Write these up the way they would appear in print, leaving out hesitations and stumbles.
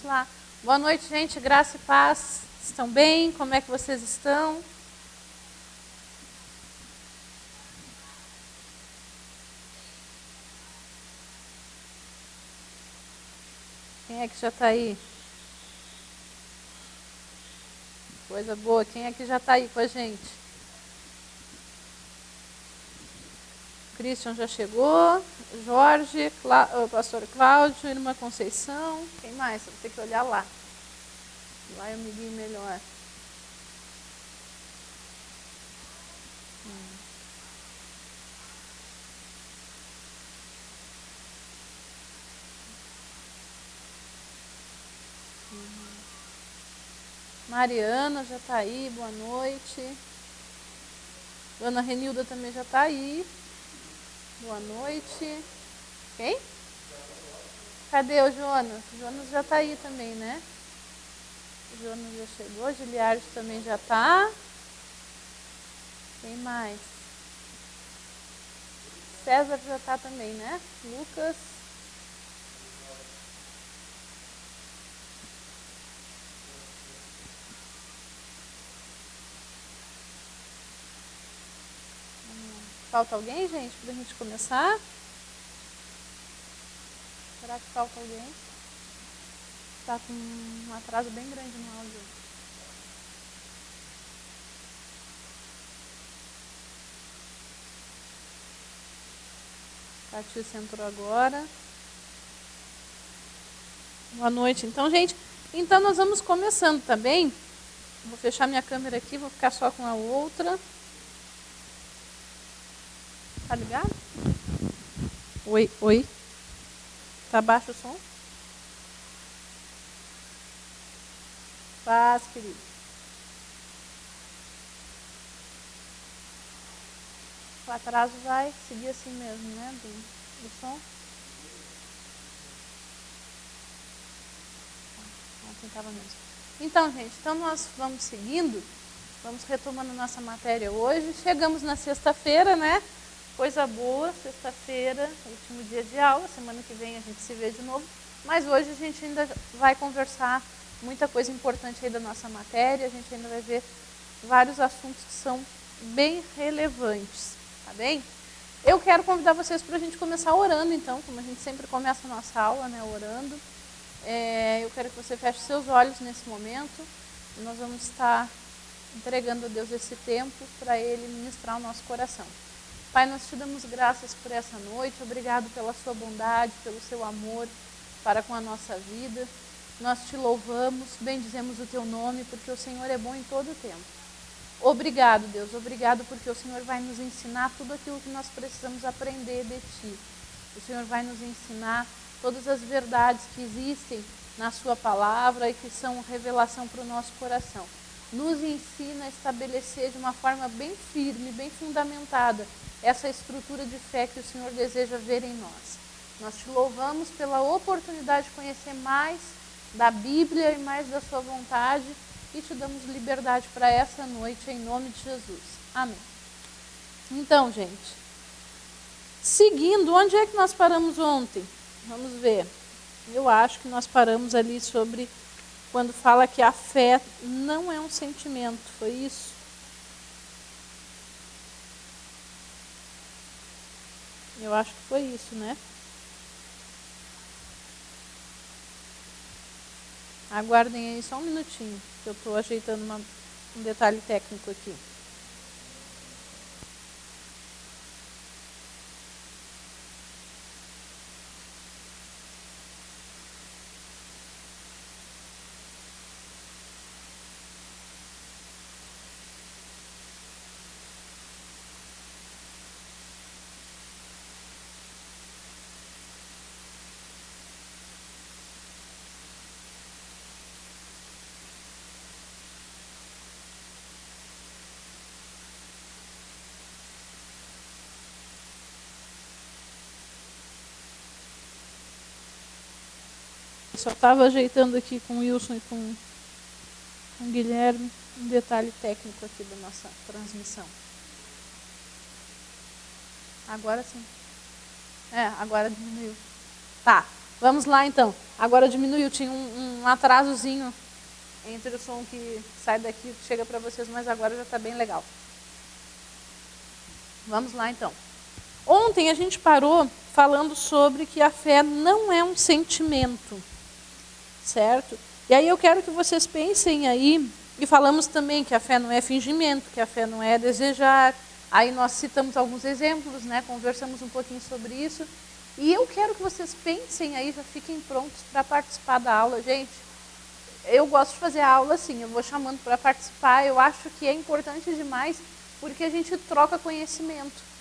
Vamos lá. Boa noite, gente. Graça e paz. Estão bem? Como é que vocês estão? Quem é que já está aí? Coisa boa. Quem é que já está aí com a gente? Christian já chegou. Jorge, pastor Cláudio, irmã Conceição. Quem mais? Vou ter que olhar lá. Lá eu me guio melhor. Mariana já está aí, boa noite. Ana Renilda também já está aí. Boa noite. Quem? Cadê o Jonas? O Jonas já está aí também, né? O Jonas já chegou, Giliardo também já está. Quem mais? César já está também, né? Lucas. Falta alguém, gente, para a gente começar? Será que falta alguém? Está com um atraso bem grande no áudio. Patrícia entrou agora. Boa noite. Então, gente, nós vamos começando, tá bem? Vou fechar minha câmera aqui, vou ficar só com a outra. Tá ligado? Oi, oi. Tá baixo o som? Paz, querido. O atraso vai seguir assim mesmo, né? Do som. Assim tava mesmo. Então, gente, nós vamos seguindo, vamos retomando nossa matéria hoje. Chegamos na sexta-feira, né? Coisa boa, sexta-feira, último dia de aula. Semana que vem a gente se vê de novo. Mas hoje a gente ainda vai conversar muita coisa importante aí da nossa matéria. A gente ainda vai ver vários assuntos que são bem relevantes, tá bem? Eu quero convidar vocês para a gente começar orando, então, como a gente sempre começa a nossa aula, né, orando. Eu quero que você feche seus olhos nesse momento. E nós vamos estar entregando a Deus esse tempo para Ele ministrar o nosso coração. Pai, nós te damos graças por essa noite. Obrigado pela sua bondade, pelo seu amor para com a nossa vida. Nós te louvamos, bendizemos o teu nome, porque o Senhor é bom em todo o tempo. Obrigado, Deus. Obrigado porque o Senhor vai nos ensinar tudo aquilo que nós precisamos aprender de ti. O Senhor vai nos ensinar todas as verdades que existem na sua palavra e que são revelação para o nosso coração. Nos ensina a estabelecer de uma forma bem firme, bem fundamentada, essa estrutura de fé que o Senhor deseja ver em nós. Nós te louvamos pela oportunidade de conhecer mais da Bíblia e mais da sua vontade e te damos liberdade para essa noite em nome de Jesus. Amém. Então, gente, seguindo, onde é que nós paramos ontem? Vamos ver. Eu acho que nós paramos ali sobre quando fala que a fé não é um sentimento. Foi isso? Eu acho que foi isso, né? Aguardem aí só um minutinho, que eu estou ajeitando um detalhe técnico aqui. Eu só estava ajeitando aqui com o Wilson e com o Guilherme um detalhe técnico aqui da nossa transmissão. Agora sim. Agora diminuiu. Tá. Vamos lá então. Agora diminuiu, tinha um atrasozinho entre o som que sai daqui e chega para vocês, mas agora já está bem legal. Vamos lá então. Ontem a gente parou falando sobre que a fé não é um sentimento, certo? E aí eu quero que vocês pensem aí, e falamos também que a fé não é fingimento, que a fé não é desejar. Aí nós citamos alguns exemplos, né? Conversamos um pouquinho sobre isso. E eu quero que vocês pensem aí, já fiquem prontos para participar da aula. Gente, eu gosto de fazer a aula assim, eu vou chamando para participar. Eu acho que é importante demais, porque a gente troca conhecimento.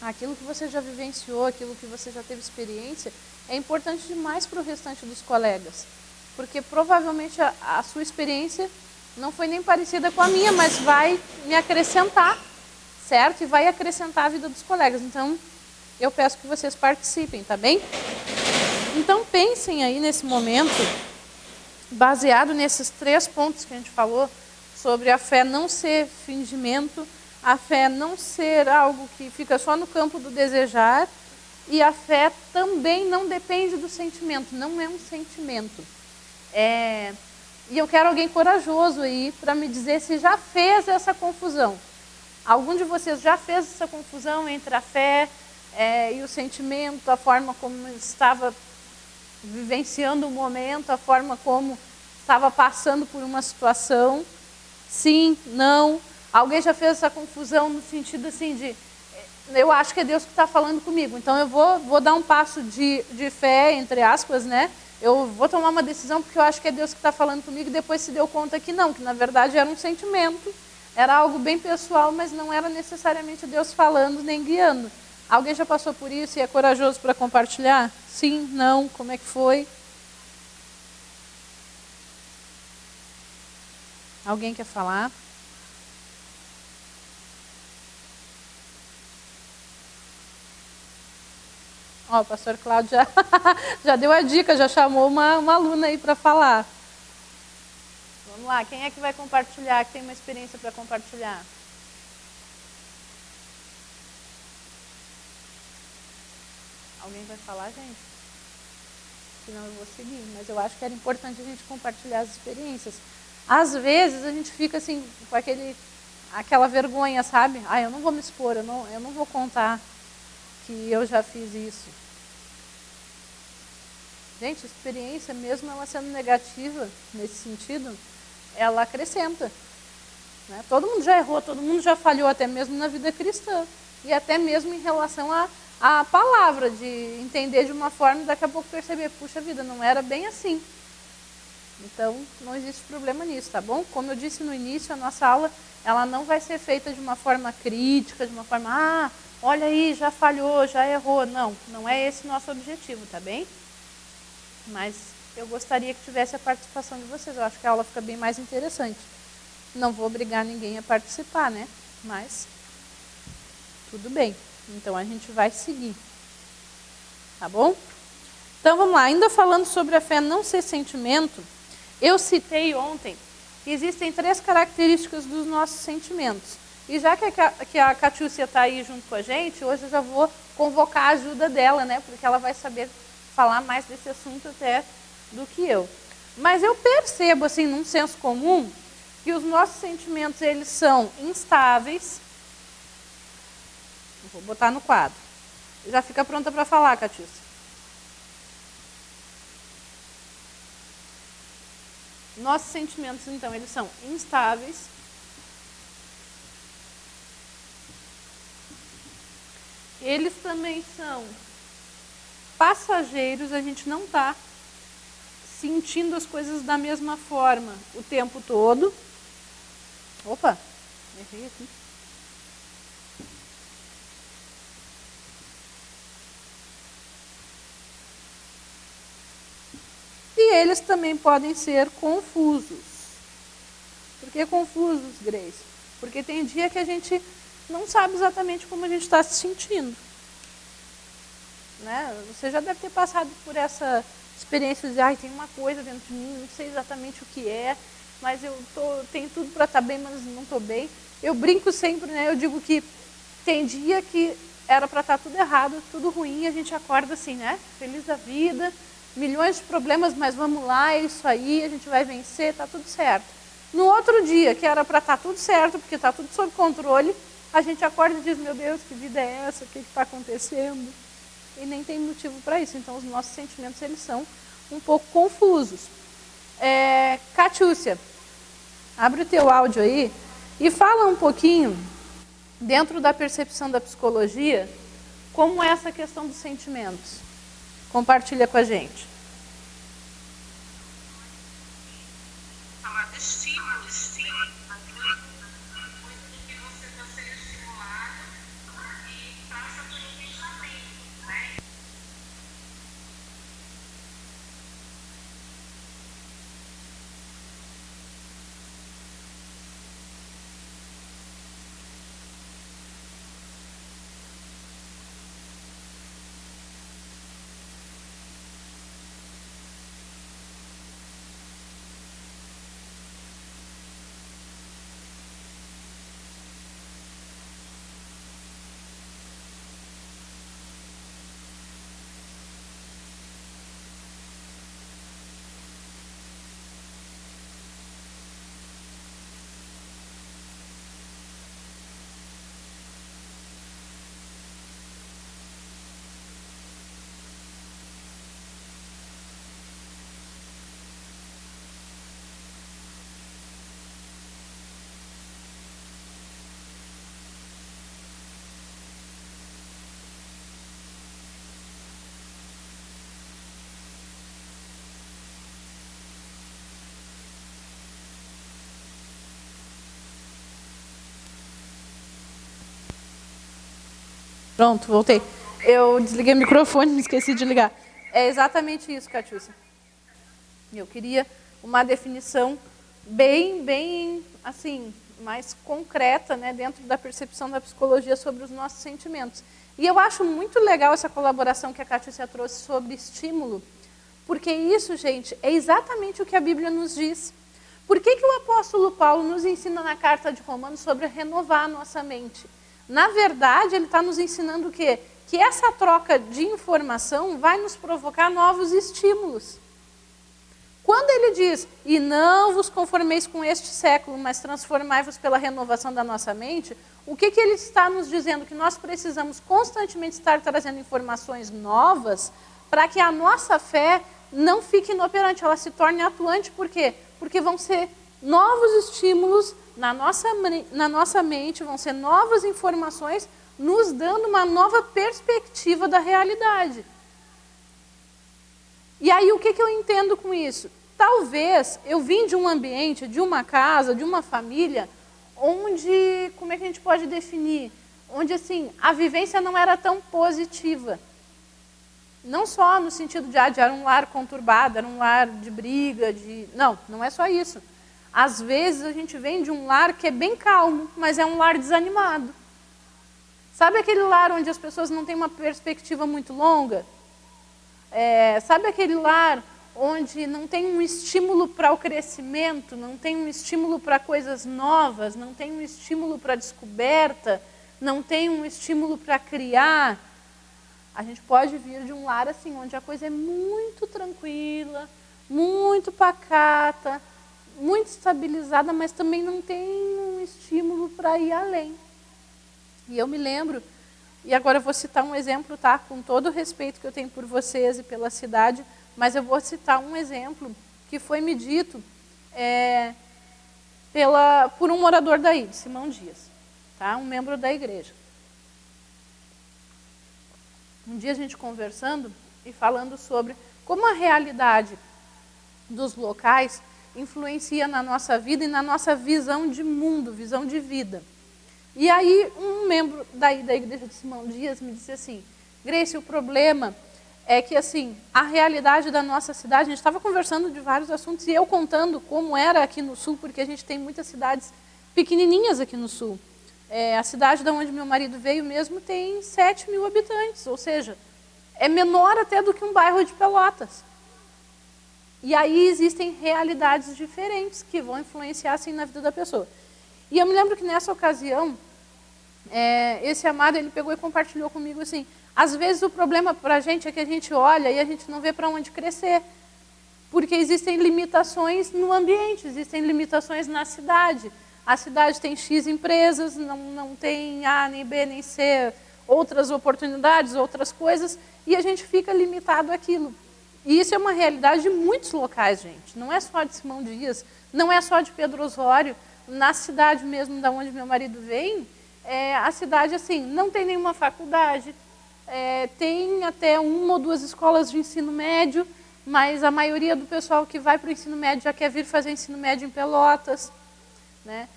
Aquilo que você já vivenciou, aquilo que você já teve experiência, é importante demais para o restante dos colegas. Porque provavelmente a sua experiência não foi nem parecida com a minha, mas vai me acrescentar, certo? E vai acrescentar a vida dos colegas. Então, eu peço que vocês participem, tá bem? Então, pensem aí nesse momento, baseado nesses 3 pontos que a gente falou, sobre a fé não ser fingimento, a fé não ser algo que fica só no campo do desejar, e a fé também não depende do sentimento, não é um sentimento. E eu quero alguém corajoso aí para me dizer se já fez essa confusão. Algum de vocês já fez essa confusão entre a fé e o sentimento, a forma como estava vivenciando o momento, a forma como estava passando por uma situação? Sim, não. Alguém já fez essa confusão no sentido assim de, eu acho que é Deus que está falando comigo, então eu vou dar um passo de fé, entre aspas, né? Eu vou tomar uma decisão porque eu acho que é Deus que está falando comigo, e depois se deu conta que não, que na verdade era um sentimento, era algo bem pessoal, mas não era necessariamente Deus falando nem guiando. Alguém já passou por isso e é corajoso para compartilhar? Sim, não, como é que foi? Alguém quer falar? Ó, o pastor Cláudio já deu a dica, já chamou uma aluna aí para falar. Vamos lá, quem é que vai compartilhar, que tem uma experiência para compartilhar? Alguém vai falar, gente? Senão eu vou seguir, mas eu acho que era importante a gente compartilhar as experiências. Às vezes a gente fica assim, com aquela vergonha, sabe? Eu não vou me expor, eu não vou contar que eu já fiz isso. Gente, a experiência, mesmo ela sendo negativa nesse sentido, ela acrescenta. Né? Todo mundo já errou, todo mundo já falhou, até mesmo na vida cristã. E até mesmo em relação à palavra, de entender de uma forma e daqui a pouco perceber, puxa vida, não era bem assim. Então, não existe problema nisso, tá bom? Como eu disse no início, a nossa aula, ela não vai ser feita de uma forma crítica, de uma forma, olha aí, já falhou, já errou. Não é esse o nosso objetivo, tá bem? Mas eu gostaria que tivesse a participação de vocês, eu acho que a aula fica bem mais interessante. Não vou obrigar ninguém a participar, né? Mas, tudo bem. Então, a gente vai seguir. Tá bom? Então, vamos lá. Ainda falando sobre a fé não ser sentimento, eu citei ontem que existem 3 características dos nossos sentimentos. E já que a Catiúcia está aí junto com a gente, hoje eu já vou convocar a ajuda dela, né? Porque ela vai saber falar mais desse assunto até do que eu. Mas eu percebo, assim, num senso comum, que os nossos sentimentos, eles são instáveis. Vou botar no quadro. Já fica pronta para falar, Catiúcia. Nossos sentimentos, então, eles são instáveis. Eles também são passageiros, a gente não está sentindo as coisas da mesma forma o tempo todo. Opa, errei aqui. E eles também podem ser confusos. Por que confusos, Grace? Porque tem dia que a gente não sabe exatamente como a gente está se sentindo. Né? Você já deve ter passado por essa experiência de, tem uma coisa dentro de mim, não sei exatamente o que é, mas eu tenho tudo para estar bem, mas não estou bem. Eu brinco sempre, né? Eu digo que tem dia que era para estar tudo errado, tudo ruim, e a gente acorda assim, né? Feliz da vida, milhões de problemas, mas vamos lá, é isso aí, a gente vai vencer, tá tudo certo. No outro dia, que era para estar tudo certo, porque está tudo sob controle, a gente acorda e diz, meu Deus, que vida é essa? O que está acontecendo? E nem tem motivo para isso. Então, os nossos sentimentos, eles são um pouco confusos. Catiúcia, abre o teu áudio aí e fala um pouquinho, dentro da percepção da psicologia, como é essa questão dos sentimentos. Compartilha com a gente. Falar de estímulos, muito do que você está sendo estimulado e passa por um pensamento, né? Pronto, voltei. Eu desliguei o microfone, esqueci de ligar. É exatamente isso, Catiúcia. Eu queria uma definição bem, assim, mais concreta, né, dentro da percepção da psicologia sobre os nossos sentimentos. E eu acho muito legal essa colaboração que a Catiúcia trouxe sobre estímulo, porque isso, gente, é exatamente o que a Bíblia nos diz. Por que o apóstolo Paulo nos ensina na carta de Romanos sobre renovar a nossa mente? Na verdade, ele está nos ensinando o quê? Que essa troca de informação vai nos provocar novos estímulos. Quando ele diz, e não vos conformeis com este século, mas transformai-vos pela renovação da nossa mente, o que ele está nos dizendo? Que nós precisamos constantemente estar trazendo informações novas para que a nossa fé não fique inoperante, ela se torne atuante. Por quê? Porque vão ser novos estímulos na nossa mente, vão ser novas informações, nos dando uma nova perspectiva da realidade. E aí, o que eu entendo com isso? Talvez eu vim de um ambiente, de uma casa, de uma família, onde, como é que a gente pode definir? Onde, assim, a vivência não era tão positiva. Não só no sentido de era um lar conturbado, era um lar de briga, não é só isso. Às vezes a gente vem de um lar que é bem calmo, mas é um lar desanimado. Sabe aquele lar onde as pessoas não têm uma perspectiva muito longa? Sabe aquele lar onde não tem um estímulo para o crescimento, não tem um estímulo para coisas novas, não tem um estímulo para descoberta, não tem um estímulo para criar? A gente pode vir de um lar assim, onde a coisa é muito tranquila, muito pacata, muito estabilizada, mas também não tem um estímulo para ir além. E eu me lembro, e agora eu vou citar um exemplo, tá? Com todo o respeito que eu tenho por vocês e pela cidade, mas eu vou citar um exemplo que foi me dito por um morador daí, de Simão Dias, tá? Um membro da igreja. Um dia a gente conversando e falando sobre como a realidade dos locais influencia na nossa vida e na nossa visão de mundo, visão de vida. E aí um membro daí da igreja de Simão Dias me disse assim, Grace, o problema é que assim, a realidade da nossa cidade, a gente estava conversando de vários assuntos e eu contando como era aqui no sul, porque a gente tem muitas cidades pequenininhas aqui no sul. A cidade de onde meu marido veio mesmo tem 7.000 habitantes, ou seja, é menor até do que um bairro de Pelotas. E aí existem realidades diferentes que vão influenciar assim na vida da pessoa. E eu me lembro que nessa ocasião, esse amado, ele pegou e compartilhou comigo assim, às vezes o problema para a gente é que a gente olha e a gente não vê para onde crescer, porque existem limitações no ambiente, existem limitações na cidade. A cidade tem X empresas, não tem A, nem B, nem C, outras oportunidades, outras coisas, e a gente fica limitado àquilo. E isso é uma realidade de muitos locais, gente. Não é só de Simão Dias, não é só de Pedro Osório. Na cidade mesmo da onde meu marido vem, a cidade assim, não tem nenhuma faculdade, tem até 1 ou 2 escolas de ensino médio, mas a maioria do pessoal que vai para o ensino médio já quer vir fazer ensino médio em Pelotas, né?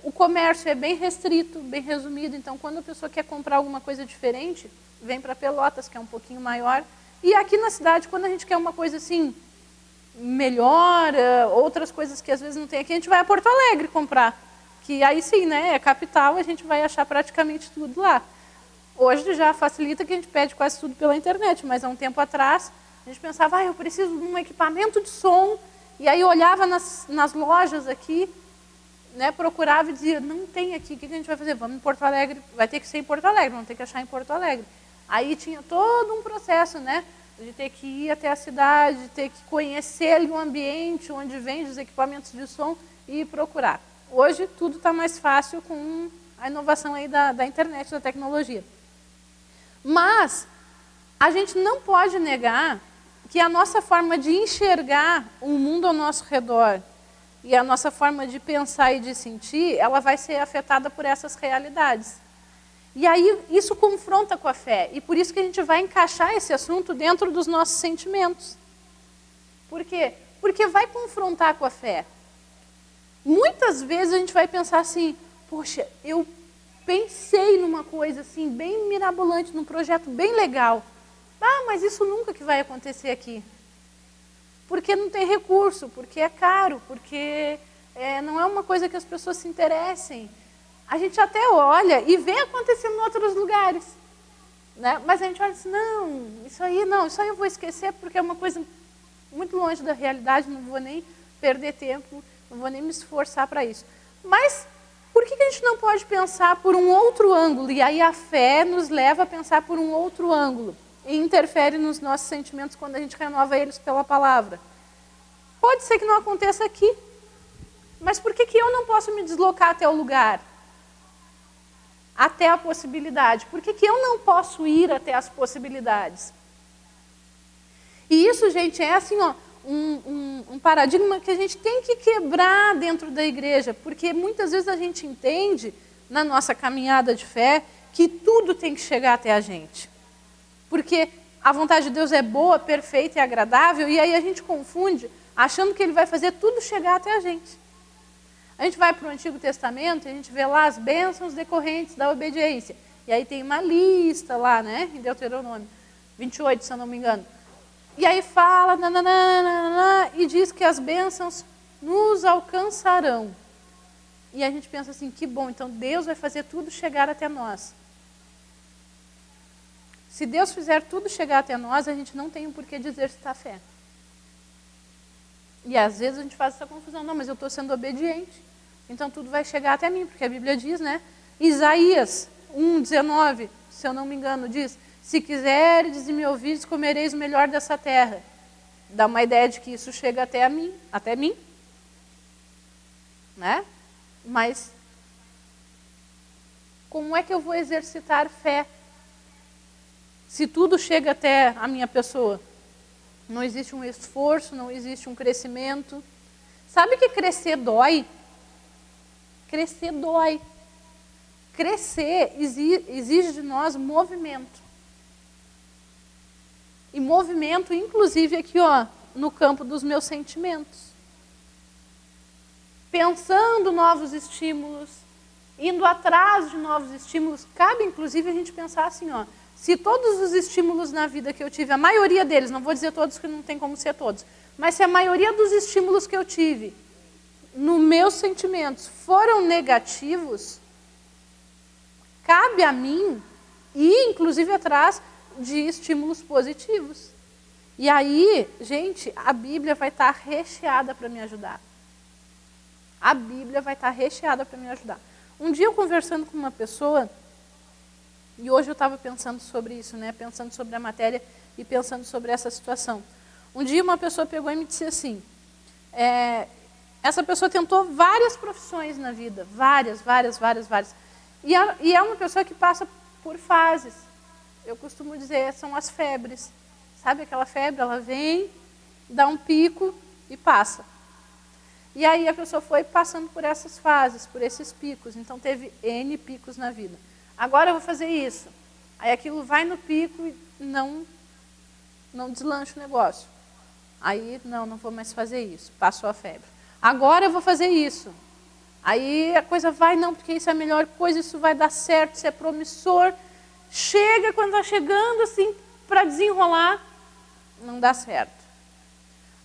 O comércio é bem restrito, bem resumido, então quando a pessoa quer comprar alguma coisa diferente, vem para Pelotas, que é um pouquinho maior. E aqui na cidade, quando a gente quer uma coisa assim, melhor, outras coisas que às vezes não tem aqui, a gente vai a Porto Alegre comprar. Que aí sim, né, é capital, a gente vai achar praticamente tudo lá. Hoje já facilita que a gente pede quase tudo pela internet, mas há um tempo atrás, a gente pensava, eu preciso de um equipamento de som, e aí olhava nas lojas aqui, né, procurava e dizia, não tem aqui, o que a gente vai fazer? Vamos em Porto Alegre, vai ter que ser em Porto Alegre, vamos ter que achar em Porto Alegre. Aí tinha todo um processo, né, de ter que ir até a cidade, de ter que conhecer ali o ambiente onde vende os equipamentos de som e procurar. Hoje tudo está mais fácil com a inovação aí da internet, da tecnologia. Mas a gente não pode negar que a nossa forma de enxergar o mundo ao nosso redor e a nossa forma de pensar e de sentir, ela vai ser afetada por essas realidades. E aí isso confronta com a fé. E por isso que a gente vai encaixar esse assunto dentro dos nossos sentimentos. Por quê? Porque vai confrontar com a fé. Muitas vezes a gente vai pensar assim, poxa, eu pensei numa coisa assim, bem mirabolante, num projeto bem legal. Mas isso nunca que vai acontecer aqui. Porque não tem recurso, porque é caro, porque não é uma coisa que as pessoas se interessem. A gente até olha e vê acontecendo em outros lugares. Né? Mas a gente olha assim, não, isso aí eu vou esquecer porque é uma coisa muito longe da realidade, não vou nem perder tempo, não vou nem me esforçar para isso. Mas por que a gente não pode pensar por um outro ângulo? E aí a fé nos leva a pensar por um outro ângulo. E interfere nos nossos sentimentos quando a gente renova eles pela palavra. Pode ser que não aconteça aqui, mas por que eu não posso me deslocar até o lugar? Até a possibilidade. Por que eu não posso ir até as possibilidades? E isso, gente, é assim, um paradigma que a gente tem que quebrar dentro da igreja, porque muitas vezes a gente entende, na nossa caminhada de fé, que tudo tem que chegar até a gente. Porque a vontade de Deus é boa, perfeita e agradável, e aí a gente confunde, achando que Ele vai fazer tudo chegar até a gente. A gente vai para o Antigo Testamento e a gente vê lá as bênçãos decorrentes da obediência. E aí tem uma lista lá, né, em Deuteronômio 28, se eu não me engano. E aí fala, e diz que as bênçãos nos alcançarão. E a gente pensa assim, que bom, então Deus vai fazer tudo chegar até nós. Se Deus fizer tudo chegar até nós, a gente não tem o porquê dizer se está fé. E às vezes a gente faz essa confusão, não, mas eu estou sendo obediente, então tudo vai chegar até mim, porque a Bíblia diz, né? Isaías 1:19, se eu não me engano, diz, se quiseres e me ouvirdes, comereis o melhor dessa terra. Dá uma ideia de que isso chega até mim, né? Mas como é que eu vou exercitar fé se tudo chega até a minha pessoa? Não existe um esforço, não existe um crescimento. Sabe que crescer dói? Crescer dói. Crescer exige de nós movimento. E movimento, inclusive aqui, no campo dos meus sentimentos. Pensando novos estímulos, indo atrás de novos estímulos. Cabe, inclusive, a gente pensar assim, se todos os estímulos na vida que eu tive, a maioria deles, não vou dizer todos que não tem como ser todos, mas se a maioria dos estímulos que eu tive, nos meus sentimentos, foram negativos, cabe a mim ir, inclusive, atrás de estímulos positivos. E aí, gente, a Bíblia vai estar recheada para me ajudar. A Bíblia vai estar recheada para me ajudar. Um dia eu conversando com uma pessoa, E hoje eu estava pensando sobre isso, né? Pensando sobre a matéria e pensando sobre essa situação. Um dia uma pessoa pegou e me disse assim, essa pessoa tentou várias profissões na vida, várias. E é uma pessoa que passa por fases. Eu costumo dizer, são as febres. Sabe aquela febre? Ela vem, dá um pico e passa. E aí a pessoa foi passando por essas fases, por esses picos. Então teve N picos na vida. Agora eu vou fazer isso. Aí aquilo vai no pico e não deslancha o negócio. Aí, não vou mais fazer isso. Passou a febre. Agora eu vou fazer isso. Aí a coisa vai, não, porque isso é a melhor coisa, isso vai dar certo, isso é promissor. Chega, quando está chegando assim, para desenrolar, não dá certo.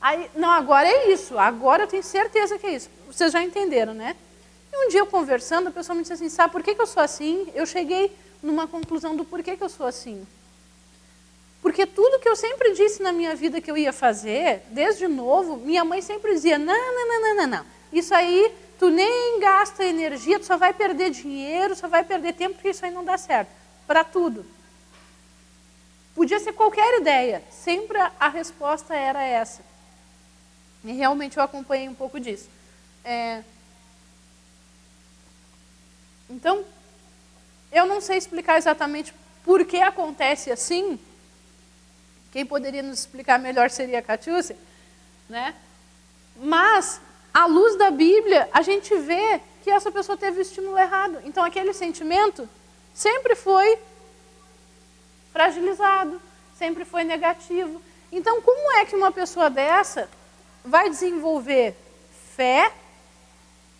Aí, não, agora é isso, agora eu tenho certeza que é isso. Vocês já entenderam, né? E um dia eu conversando, a pessoa me disse assim, sabe por que eu sou assim? Eu cheguei numa conclusão do porquê que eu sou assim. Porque tudo que eu sempre disse na minha vida que eu ia fazer, desde novo, minha mãe sempre dizia, não. Isso aí, tu nem gasta energia, tu só vai perder dinheiro, só vai perder tempo, porque isso aí não dá certo. Para tudo. Podia ser qualquer ideia, sempre a resposta era essa. E realmente eu acompanhei um pouco disso. Então, eu não sei explicar exatamente por que acontece assim. Quem poderia nos explicar melhor seria a Catiúcia, né? Mas, à luz da Bíblia, a gente vê que essa pessoa teve o estímulo errado. Então, aquele sentimento sempre foi fragilizado, sempre foi negativo. Então, como é que uma pessoa dessa vai desenvolver fé,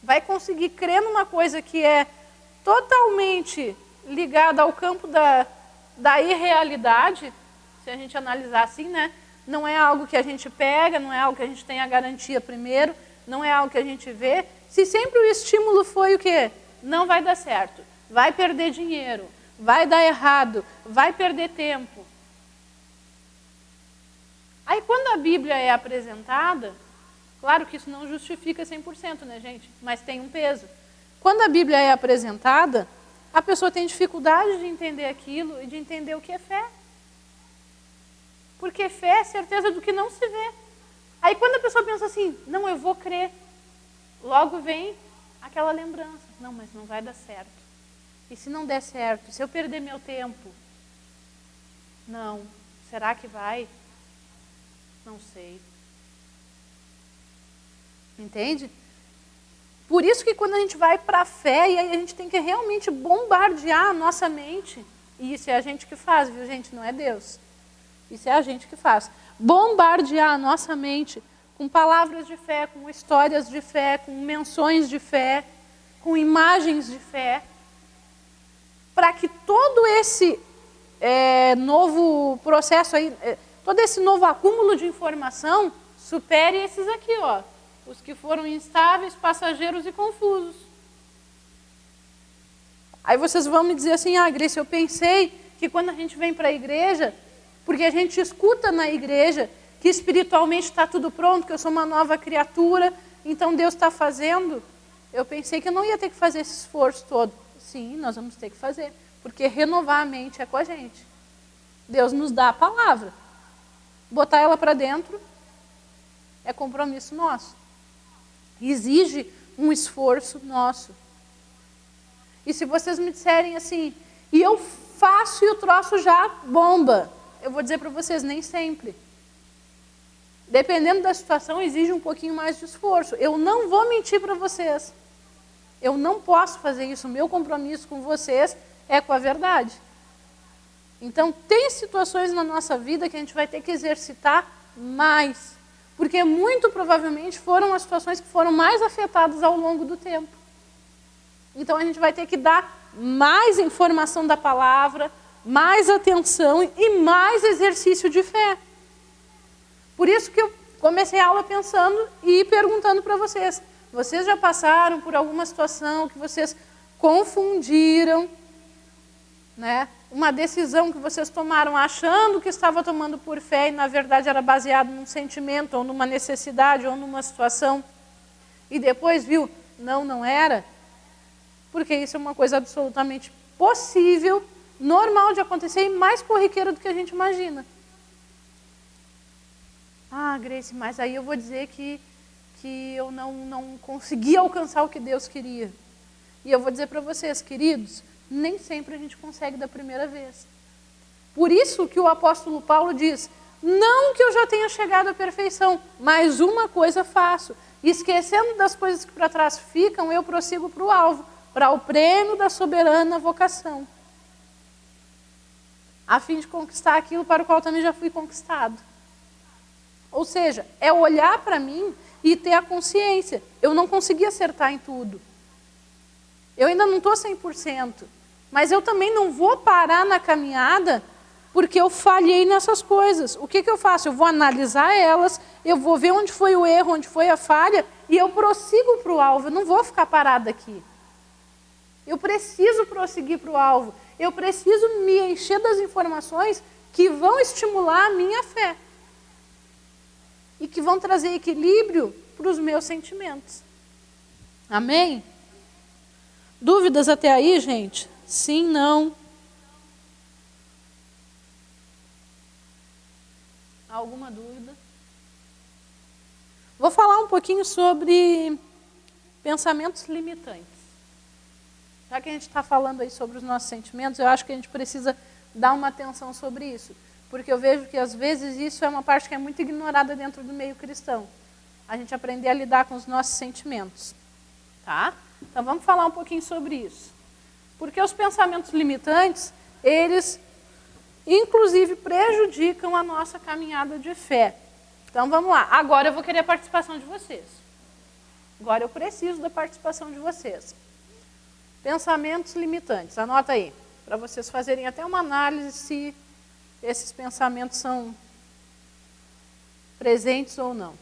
vai conseguir crer numa coisa que é totalmente ligada ao campo da irrealidade, se a gente analisar assim, né? Não é algo que a gente pega, não é algo que a gente tem a garantia primeiro, não é algo que a gente vê. Se sempre o estímulo foi o quê? Não vai dar certo, vai perder dinheiro, vai dar errado, vai perder tempo. Aí quando a Bíblia é apresentada, claro que isso não justifica 100%, né, gente? Mas tem um peso. Quando a Bíblia é apresentada, a pessoa tem dificuldade de entender aquilo e de entender o que é fé. Porque fé é certeza do que não se vê. Aí quando a pessoa pensa assim, não, eu vou crer, logo vem aquela lembrança. Não, mas não vai dar certo. E se não der certo? Se eu perder meu tempo? Não. Será que vai? Não sei. Entende? Por isso que quando a gente vai para a fé, e aí a gente tem que realmente bombardear a nossa mente. E isso é a gente que faz, viu, gente? Não é Deus. Isso é a gente que faz. Bombardear a nossa mente com palavras de fé, com histórias de fé, com menções de fé, com imagens de fé, para que todo esse novo processo aí, todo esse novo acúmulo de informação supere esses aqui, ó, os que foram instáveis, passageiros e confusos. Aí vocês vão me dizer assim, Grace, eu pensei que quando a gente vem para a igreja, porque a gente escuta na igreja que espiritualmente está tudo pronto, que eu sou uma nova criatura, então Deus está fazendo. Eu pensei que eu não ia ter que fazer esse esforço todo. Sim, nós vamos ter que fazer, porque renovar a mente é com a gente. Deus nos dá a palavra. Botar ela para dentro é compromisso nosso. Exige um esforço nosso. E se vocês me disserem assim, e eu faço e o troço já bomba, eu vou dizer para vocês, nem sempre. Dependendo da situação, exige um pouquinho mais de esforço. Eu não vou mentir para vocês. Eu não posso fazer isso. O meu compromisso com vocês é com a verdade. Então, tem situações na nossa vida que a gente vai ter que exercitar mais. Porque muito provavelmente foram as situações que foram mais afetadas ao longo do tempo. Então, a gente vai ter que dar mais informação da palavra, mais atenção e mais exercício de fé. Por isso que eu comecei a aula pensando e perguntando para vocês. Vocês já passaram por alguma situação que vocês confundiram, né? Uma decisão que vocês tomaram achando que estava tomando por fé e na verdade era baseado num sentimento ou numa necessidade ou numa situação e depois viu, não era? Porque isso é uma coisa absolutamente possível normal de acontecer e mais corriqueiro do que a gente imagina. Ah, Grace, mas aí eu vou dizer que eu não consegui alcançar o que Deus queria. E eu vou dizer para vocês, queridos, nem sempre a gente consegue da primeira vez. Por isso que o apóstolo Paulo diz, não que eu já tenha chegado à perfeição, mas uma coisa faço, esquecendo das coisas que para trás ficam, eu prossigo para o alvo, para o prêmio da soberana vocação, a fim de conquistar aquilo para o qual também já fui conquistado. Ou seja, é olhar para mim e ter a consciência, eu não consegui acertar em tudo. Eu ainda não estou 100%, mas eu também não vou parar na caminhada porque eu falhei nessas coisas. O que eu faço? Eu vou analisar elas, eu vou ver onde foi o erro, onde foi a falha, e eu prossigo para o alvo, eu não vou ficar parada aqui. Eu preciso prosseguir para o alvo, eu preciso me encher das informações que vão estimular a minha fé e que vão trazer equilíbrio para os meus sentimentos. Amém? Dúvidas até aí, gente? Sim, não? Alguma dúvida? Vou falar um pouquinho sobre pensamentos limitantes. Já que a gente está falando aí sobre os nossos sentimentos, eu acho que a gente precisa dar uma atenção sobre isso. Porque eu vejo que às vezes isso é uma parte que é muito ignorada dentro do meio cristão. A gente aprender a lidar com os nossos sentimentos. Tá? Então vamos falar um pouquinho sobre isso. Porque os pensamentos limitantes, eles inclusive prejudicam a nossa caminhada de fé. Então vamos lá. Agora eu vou querer a participação de vocês. Agora eu preciso da participação de vocês. Pensamentos limitantes. Anota aí, para vocês fazerem até uma análise se esses pensamentos são presentes ou não.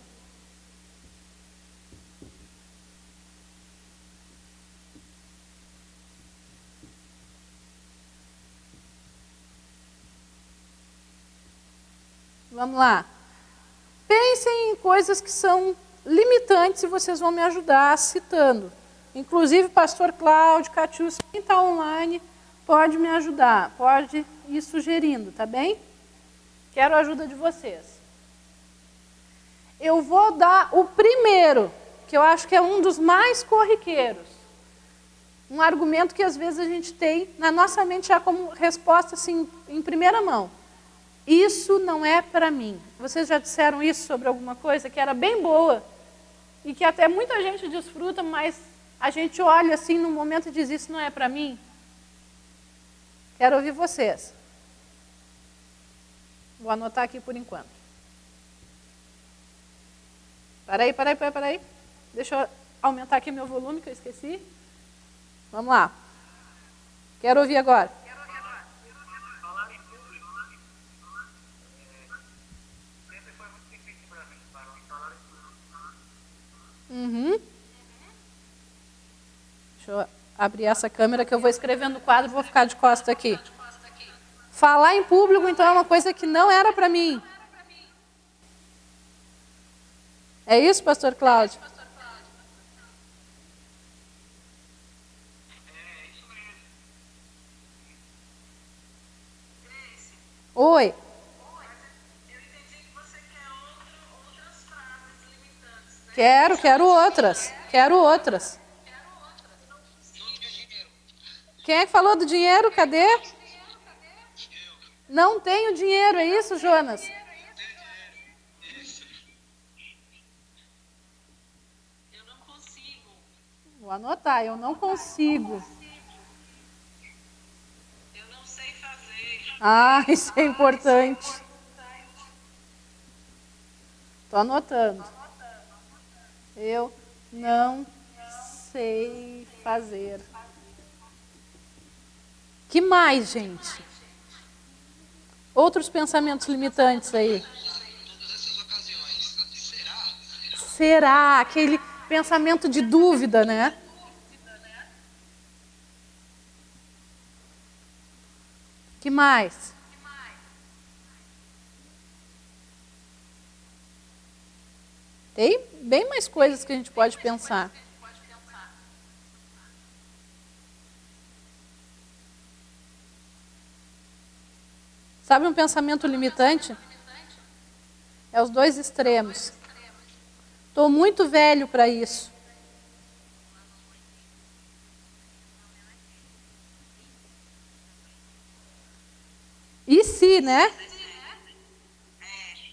Vamos lá. Pensem em coisas que são limitantes e vocês vão me ajudar citando. Inclusive, pastor Cláudio, Catius, quem está online, pode me ajudar, pode ir sugerindo, tá bem? Quero a ajuda de vocês. Eu vou dar o primeiro, que eu acho que é um dos mais corriqueiros. Um argumento que às vezes a gente tem na nossa mente já como resposta assim, em primeira mão. Isso não é para mim. Vocês já disseram isso sobre alguma coisa que era bem boa e que até muita gente desfruta, mas a gente olha assim no momento e diz, isso não é para mim? Quero ouvir vocês. Vou anotar aqui por enquanto. Peraí. Deixa eu aumentar aqui meu volume que eu esqueci. Vamos lá. Quero ouvir agora. Deixa eu abrir essa câmera que eu vou escrever no quadro e vou ficar de costa aqui. Falar em público, então, é uma coisa que não era para mim. É isso, pastor Cláudio? Oi. Eu entendi que você quer outras frases limitantes, né? Quero outras. Quem é que falou do dinheiro? Cadê? Não tenho dinheiro, é isso, Jonas? Eu não consigo. Vou anotar, eu não consigo. Eu não sei fazer. Ah, isso é importante. Estou anotando. Eu não sei fazer. Que mais, gente? Outros pensamentos limitantes aí. Será? Aquele pensamento de dúvida, né? Que mais? Tem bem mais coisas que a gente pode pensar. Sabe um pensamento limitante? É os dois extremos. Estou muito velho para isso. E se, né?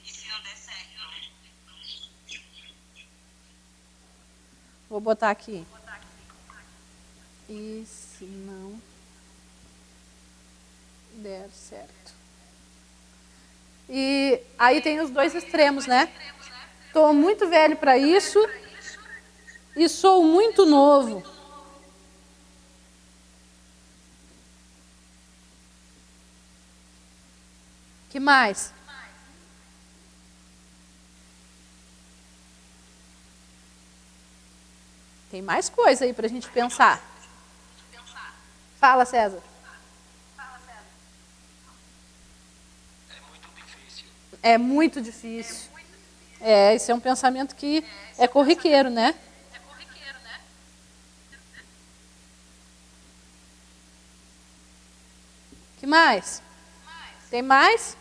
E se não der certo? Vou botar aqui. E se não der certo? E aí tem os dois extremos, né? Estou muito velho para isso e sou muito novo. Que mais? Tem mais coisa aí para a gente pensar. Fala, César. É muito difícil. Esse é um pensamento que é corriqueiro, né? Que mais? Tem mais?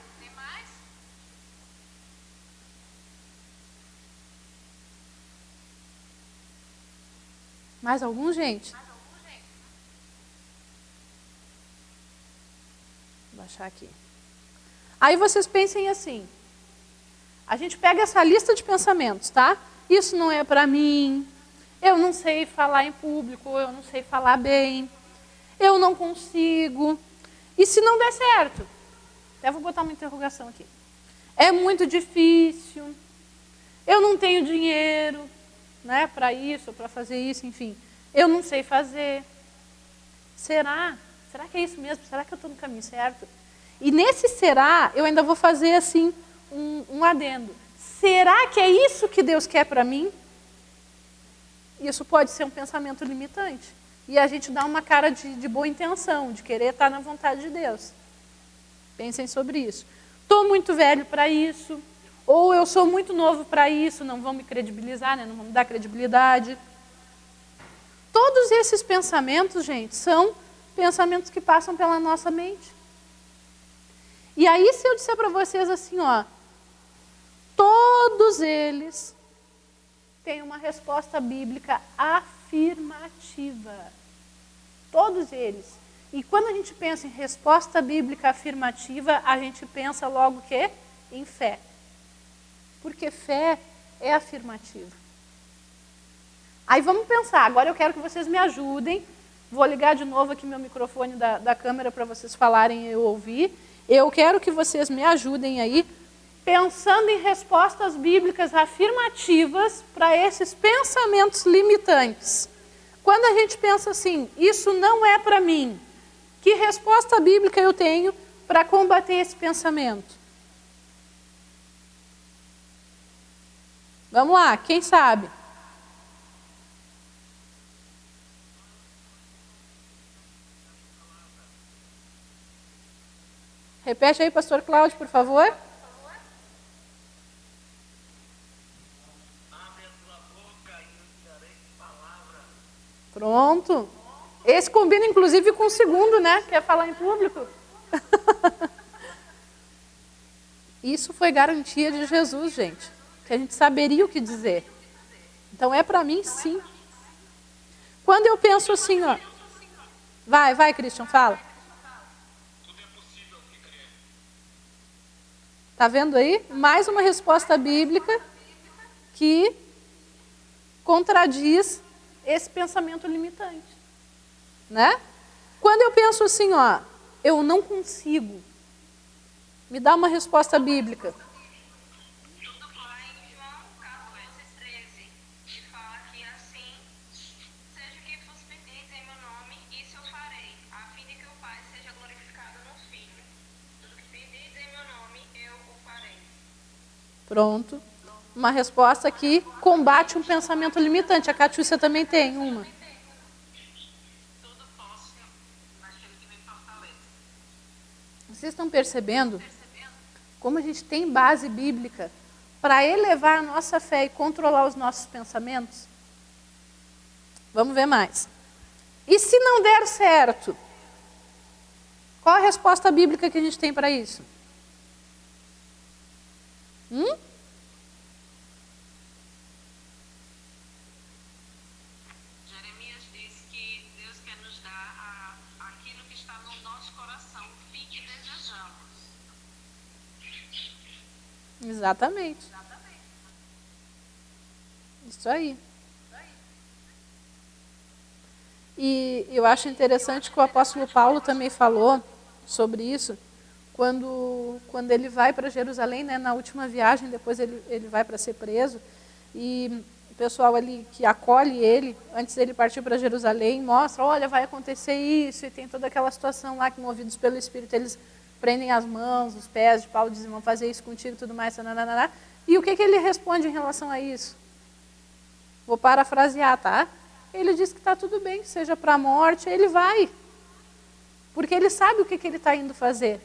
Mais algum, gente? Vou baixar aqui. Aí vocês pensem assim. A gente pega essa lista de pensamentos, tá? Isso não é para mim. Eu não sei falar em público, eu não sei falar bem. Eu não consigo. E se não der certo? Até vou botar uma interrogação aqui. É muito difícil. Eu não tenho dinheiro, né, para isso, para fazer isso, enfim. Eu não sei fazer. Será? Será que é isso mesmo? Será que eu estou no caminho certo? E nesse será, eu ainda vou fazer assim um adendo. Será que é isso que Deus quer para mim? Isso pode ser um pensamento limitante. E a gente dá uma cara de boa intenção, de querer estar na vontade de Deus. Pensem sobre isso. Estou muito velho para isso. Ou eu sou muito novo para isso, não vão me credibilizar, né? Não vão me dar credibilidade. Todos esses pensamentos, gente, são pensamentos que passam pela nossa mente. E aí, se eu disser para vocês assim, ó, todos eles têm uma resposta bíblica afirmativa. Todos eles. E quando a gente pensa em resposta bíblica afirmativa, a gente pensa logo o quê? Em fé. Porque fé é afirmativa. Aí vamos pensar, agora eu quero que vocês me ajudem. Vou ligar de novo aqui meu microfone da câmera para vocês falarem e eu ouvir. Eu quero que vocês me ajudem aí, pensando em respostas bíblicas afirmativas para esses pensamentos limitantes. Quando a gente pensa assim, isso não é para mim, que resposta bíblica eu tenho para combater esse pensamento? Vamos lá, quem sabe? Repete aí, pastor Cláudio, por favor. Abre a tua boca e eu te darei palavra. Pronto. Esse combina, inclusive, com o segundo, né? Que é falar em público. Isso foi garantia de Jesus, gente. Que a gente saberia o que dizer. Então, é para mim, sim. Quando eu penso assim, ó... Vai, Christian, fala. Está vendo aí? Mais uma resposta bíblica que contradiz esse pensamento limitante. Né? Quando eu penso assim, ó, eu não consigo, me dá uma resposta bíblica. Tudo lá em João 14:13, que fala que assim, seja o que vos pedis em meu nome, isso eu farei, a fim de que o Pai seja glorificado no Filho. Tudo que pedis em meu nome, eu o farei. Pronto. Uma resposta que combate um pensamento limitante. A Catiúcia também tem uma. Tudo posso naquele que me fortalece. Vocês estão percebendo como a gente tem base bíblica para elevar a nossa fé e controlar os nossos pensamentos? Vamos ver mais. E se não der certo? Qual a resposta bíblica que a gente tem para isso? Hum? Jeremias diz que Deus quer nos dar aquilo que está no nosso coração, o fim que desejamos. Exatamente. Isso aí. E eu acho interessante que o apóstolo Paulo também falou sobre isso, quando ele vai para Jerusalém, né, na última viagem, depois ele vai para ser preso, e o pessoal ali que acolhe ele, antes dele partir para Jerusalém, mostra, olha, vai acontecer isso, e tem toda aquela situação lá que, movidos pelo Espírito, eles prendem as mãos, os pés de Paulo, dizem, vão fazer isso contigo e tudo mais, nananana. E o que ele responde em relação a isso? Vou parafrasear, tá? Ele diz que está tudo bem, seja para a morte, ele vai. Porque ele sabe o que ele está indo fazer.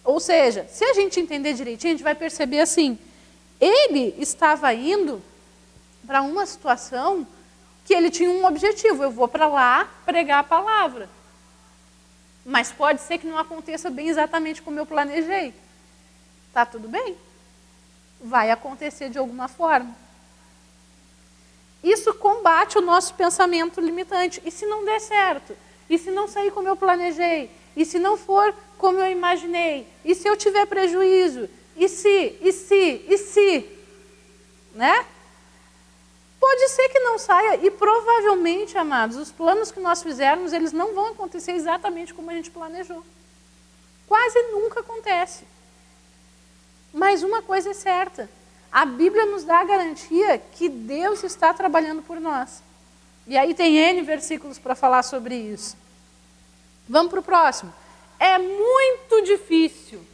Ou seja, se a gente entender direitinho, a gente vai perceber assim, ele estava indo para uma situação que ele tinha um objetivo, eu vou para lá pregar a palavra. Mas pode ser que não aconteça bem exatamente como eu planejei. Tá tudo bem? Vai acontecer de alguma forma. Isso combate o nosso pensamento limitante. E se não der certo? E se não sair como eu planejei? E se não for como eu imaginei? E se eu tiver prejuízo? E se? Né? Pode ser que não saia e provavelmente, amados, os planos que nós fizermos, eles não vão acontecer exatamente como a gente planejou. Quase nunca acontece. Mas uma coisa é certa. A Bíblia nos dá a garantia que Deus está trabalhando por nós. E aí tem N versículos para falar sobre isso. Vamos para o próximo. É muito difícil.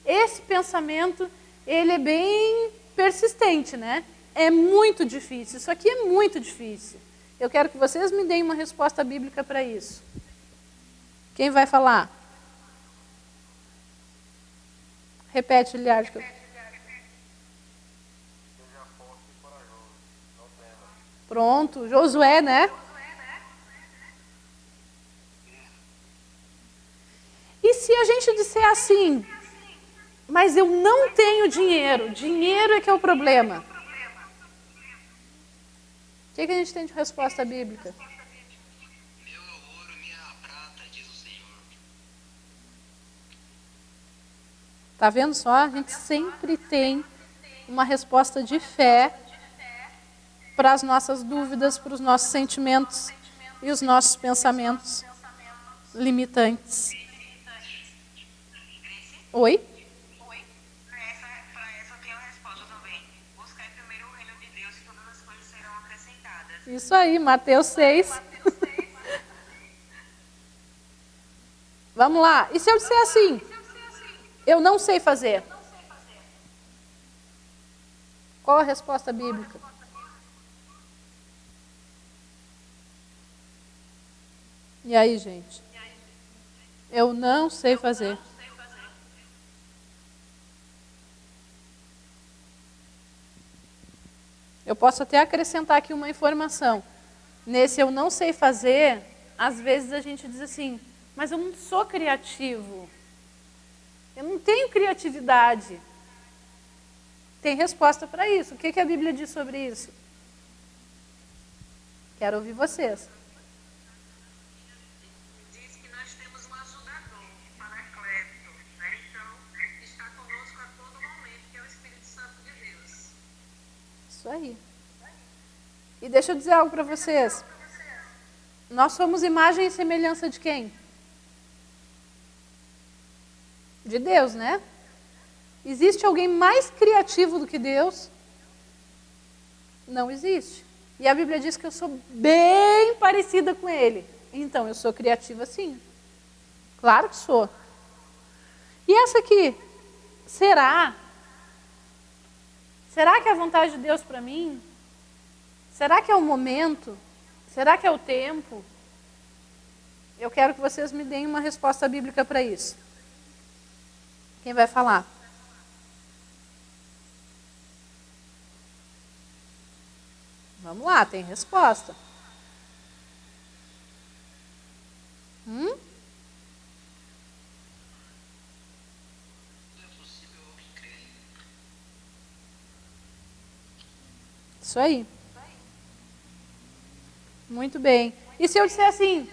Esse pensamento, ele é bem persistente, né? É muito difícil. Isso aqui é muito difícil. Eu quero que vocês me deem uma resposta bíblica para isso. Quem vai falar? Repete, Liliard. Pronto, Josué, né? E se a gente disser assim, mas eu não tenho dinheiro, dinheiro é que é o problema. O que a gente tem de resposta bíblica? Meu é o ouro, minha é a prata, diz o Senhor. Tá vendo só? A gente sempre tem uma resposta de fé para as nossas dúvidas, para os nossos sentimentos e os nossos pensamentos limitantes. Oi? Para essa eu tenho a resposta também. Buscar primeiro o reino de Deus e todas as coisas serão acrescentadas. Isso aí, Mateus 6. Vamos lá. E se eu disser assim, eu não sei fazer? Qual a resposta bíblica? E aí, gente? Eu não sei fazer. Eu posso até acrescentar aqui uma informação. Nesse eu não sei fazer, às vezes a gente diz assim, mas eu não sou criativo. Eu não tenho criatividade. Tem resposta para isso. O que a Bíblia diz sobre isso? Quero ouvir vocês. Diz que nós temos um ajudador, o Paracleto, né? Então, está conosco a todo momento, que é o Espírito Santo de Deus. Isso aí. E deixa eu dizer algo para vocês. Nós somos imagem e semelhança de quem? De Deus, né? Existe alguém mais criativo do que Deus? Não existe. E a Bíblia diz que eu sou bem parecida com Ele. Então, eu sou criativa sim. Claro que sou. E essa aqui? Será? Será que é a vontade de Deus para mim? Será que é o momento? Será que é o tempo? Eu quero que vocês me deem uma resposta bíblica para isso. Quem vai falar? Vamos lá, tem resposta. Tudo é possível ao que crê. Isso aí. Muito bem. E se eu disser assim,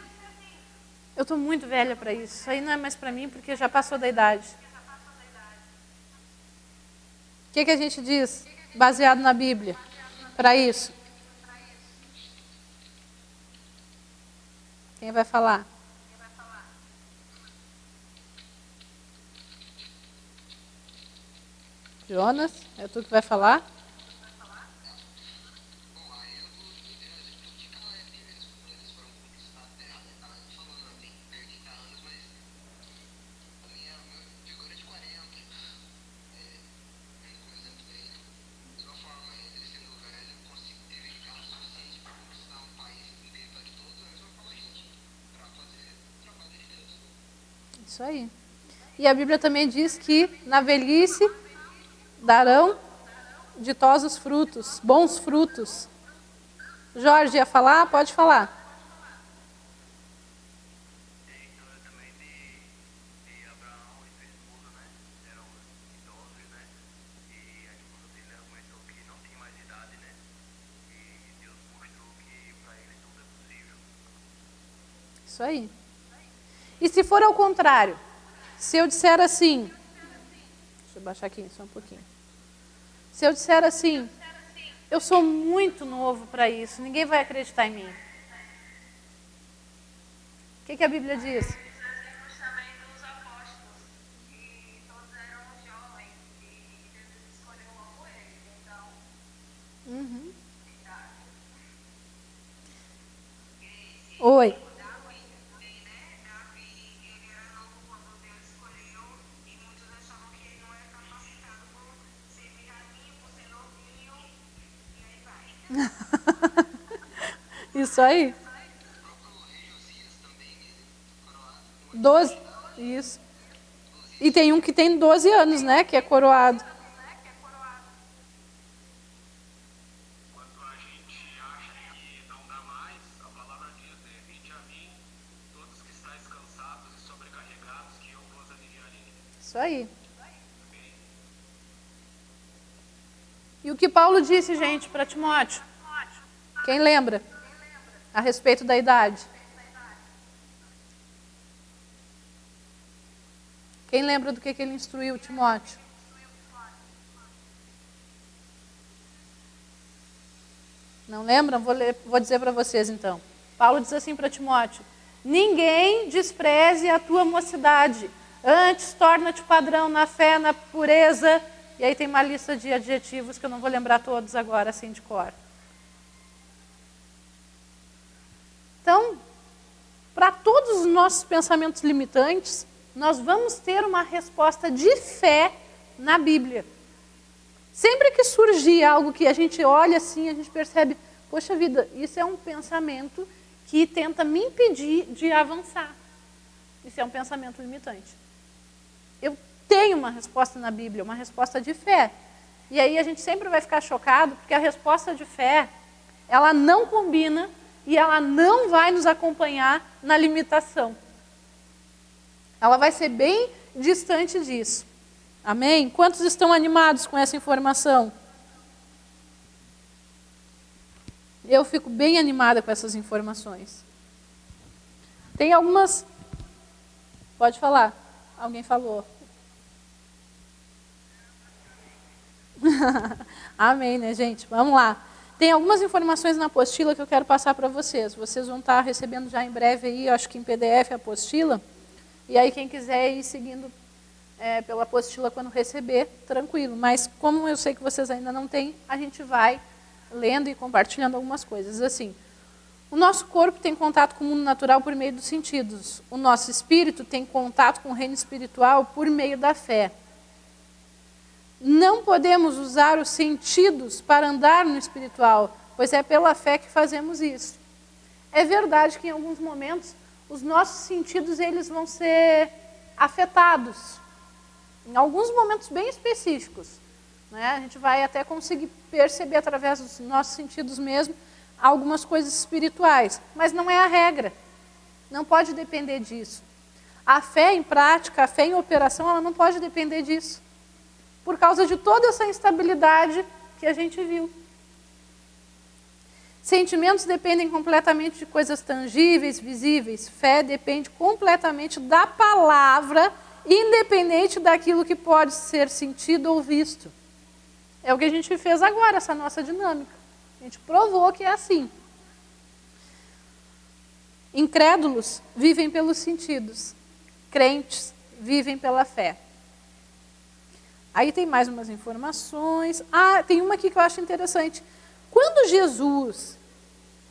eu estou muito velha para isso aí não é mais para mim porque já passou da idade. O que a gente diz, baseado na Bíblia, para isso? Quem vai falar? Jonas, é tu que vai falar? Bom, aí eu vou explicar a Bíblia, eles foram conquistar a terra, né? Tava falando, tem 30 anos, mas a minha figura é de 40. Como exemplo dele, de uma forma, ele sendo velho, teve carro suficiente para conquistar um país com território todo, da mesma forma a gente, para fazer o trabalho de Deus. Isso aí. E a Bíblia também diz que na velhice darão ditosos frutos, bons frutos. Jorge ia falar? Pode falar. Tem a história também de Abraão e sua esposa, né? Eram idosos, né? E a esposa dele argumentou que não tinha mais idade, né? E Deus mostrou que para ele tudo é possível. Isso aí. E se for ao contrário? Se eu disser assim... Deixa eu baixar aqui só um pouquinho. Se eu disser assim, eu sou muito novo para isso, ninguém vai acreditar em mim. O que a Bíblia diz? Os exemplos também dos apóstolos, que todos eram jovens e Deus escolheu logo eles. Então, Oi. Davi, ele era novo quando Deus escolheu e muitos achavam que ele não era capacitado por ser mirradinho, por ser novinho, e aí vai. Isso aí. O próprio rei Josias também, ele coroado. 12. Isso. E tem um que tem 12 anos, né? Que é coroado. Quando a gente acha que não dá mais, a palavra diz, né? Vinde a mim, todos que estáis cansados e sobrecarregados, que eu vos aliviarei. Isso aí. E o que Paulo disse, gente, para Timóteo? Quem lembra? A respeito da idade. Quem lembra do que ele instruiu Timóteo? Não lembram? Vou dizer para vocês então. Paulo diz assim para Timóteo: ninguém despreze a tua mocidade, antes torna-te padrão na fé, na pureza. E aí tem uma lista de adjetivos que eu não vou lembrar todos agora, assim de cor. Então, para todos os nossos pensamentos limitantes, nós vamos ter uma resposta de fé na Bíblia. Sempre que surgir algo que a gente olha assim, a gente percebe, poxa vida, isso é um pensamento que tenta me impedir de avançar. Isso é um pensamento limitante. Eu tenho uma resposta na Bíblia, uma resposta de fé. E aí a gente sempre vai ficar chocado, porque a resposta de fé, ela não combina e ela não vai nos acompanhar na limitação. Ela vai ser bem distante disso. Amém? Quantos estão animados com essa informação? Eu fico bem animada com essas informações. Tem algumas... Pode falar. Alguém falou. Amém, né, gente? Vamos lá. Tem algumas informações na apostila que eu quero passar para vocês. Vocês vão estar recebendo já em breve aí, acho que em PDF a apostila. E aí quem quiser ir seguindo pela apostila quando receber, tranquilo. Mas como eu sei que vocês ainda não têm, a gente vai lendo e compartilhando algumas coisas. Assim, o nosso corpo tem contato com o mundo natural por meio dos sentidos. O nosso espírito tem contato com o reino espiritual por meio da fé. Não podemos usar os sentidos para andar no espiritual, pois é pela fé que fazemos isso. É verdade que em alguns momentos os nossos sentidos eles vão ser afetados, em alguns momentos bem específicos. Né? A gente vai até conseguir perceber através dos nossos sentidos mesmo algumas coisas espirituais, mas não é a regra. Não pode depender disso. A fé em prática, a fé em operação, ela não pode depender disso. Por causa de toda essa instabilidade que a gente viu. Sentimentos dependem completamente de coisas tangíveis, visíveis. Fé depende completamente da palavra, independente daquilo que pode ser sentido ou visto. É o que a gente fez agora, essa nossa dinâmica. A gente provou que é assim. Incrédulos vivem pelos sentidos. Crentes vivem pela fé. Aí tem mais umas informações. Tem uma aqui que eu acho interessante. Quando Jesus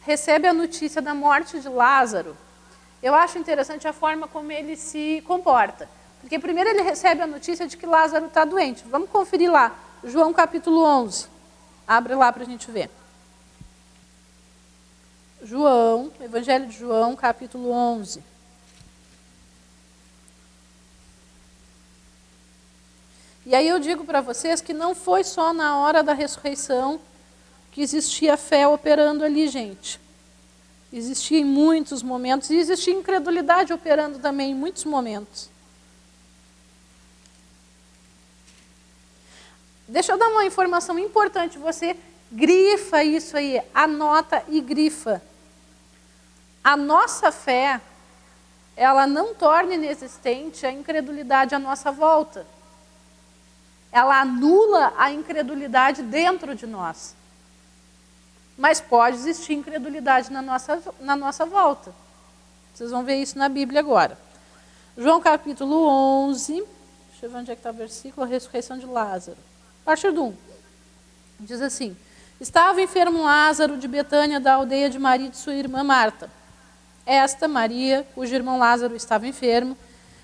recebe a notícia da morte de Lázaro, eu acho interessante a forma como ele se comporta. Porque primeiro ele recebe a notícia de que Lázaro está doente. Vamos conferir lá. João capítulo 11. Abre lá para a gente ver. João, Evangelho de João, capítulo 11. E aí eu digo para vocês que não foi só na hora da ressurreição que existia fé operando ali, gente. Existia em muitos momentos, e existia incredulidade operando também em muitos momentos. Deixa eu dar uma informação importante, você grifa isso aí, anota e grifa. A nossa fé, ela não torna inexistente a incredulidade à nossa volta. Ela anula a incredulidade dentro de nós. Mas pode existir incredulidade na nossa volta. Vocês vão ver isso na Bíblia agora. João capítulo 11, deixa eu ver onde é que está o versículo, a ressurreição de Lázaro. A partir do 1, diz assim: estava enfermo Lázaro de Betânia, da aldeia de Maria e de sua irmã Marta. Esta Maria, cujo irmão Lázaro estava enfermo,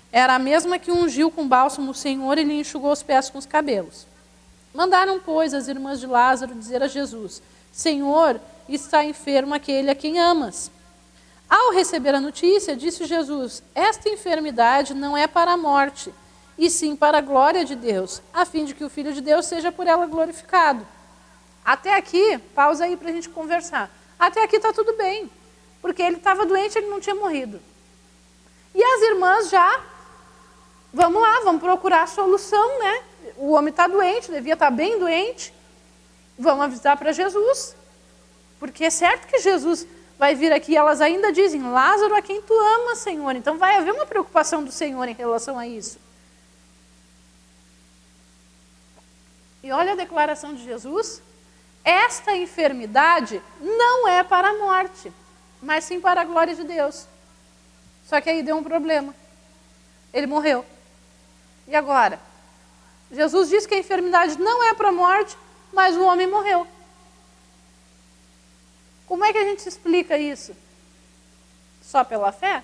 era a mesma que ungiu com bálsamo o Senhor e lhe enxugou os pés com os cabelos. Mandaram, pois, as irmãs de Lázaro dizer a Jesus: Senhor, está enfermo aquele a quem amas. Ao receber a notícia, disse Jesus: esta enfermidade não é para a morte, e sim para a glória de Deus, a fim de que o Filho de Deus seja por ela glorificado. Até aqui, pausa aí para a gente conversar. Até aqui está tudo bem, porque ele estava doente, ele não tinha morrido. E as irmãs já, vamos lá, vamos procurar a solução, né? O homem está doente, devia estar bem doente. Vamos avisar para Jesus, porque é certo que Jesus vai vir aqui. Elas ainda dizem: Lázaro a quem tu amas, Senhor. Então vai haver uma preocupação do Senhor em relação a isso. E olha a declaração de Jesus: esta enfermidade não é para a morte, mas sim para a glória de Deus. Só que aí deu um problema. Ele morreu. E agora? Jesus disse que a enfermidade não é para a morte, mas o homem morreu. Como é que a gente explica isso? Só pela fé?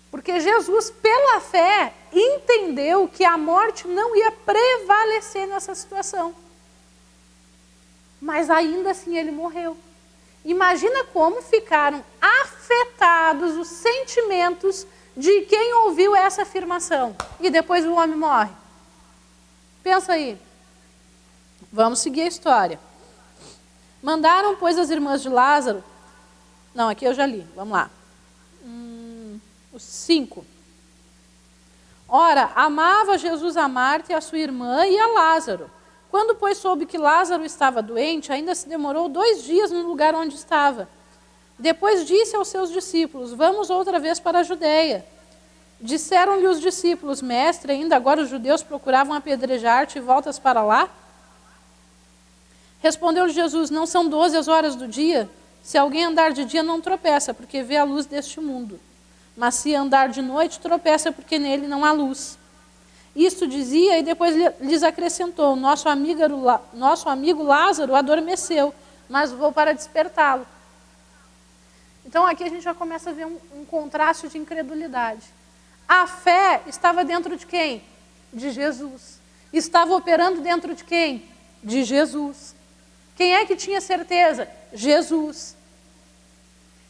Porque Jesus, pela fé, entendeu que a morte não ia prevalecer nessa situação. Mas ainda assim ele morreu. Imagina como ficaram afetados os sentimentos de quem ouviu essa afirmação. E depois o homem morre. Pensa aí. Vamos seguir a história. Mandaram, pois, as irmãs de Lázaro. Não, aqui eu já li. Vamos lá. Os 5. Ora, amava Jesus a Marta e a sua irmã e a Lázaro. Quando, pois, soube que Lázaro estava doente, ainda se demorou 2 dias no lugar onde estava. Depois disse aos seus discípulos: vamos outra vez para a Judeia. Disseram-lhe os discípulos: mestre, ainda agora os judeus procuravam apedrejar-te e voltas para lá? Respondeu-lhe Jesus: não são 12 as horas do dia? Se alguém andar de dia, não tropeça, porque vê a luz deste mundo. Mas se andar de noite, tropeça, porque nele não há luz. Isto dizia e depois lhes acrescentou: nosso amigo Lázaro adormeceu, mas vou para despertá-lo. Então aqui a gente já começa a ver um contraste de incredulidade. A fé estava dentro de quem? De Jesus. Estava operando dentro de quem? De Jesus. Quem é que tinha certeza? Jesus.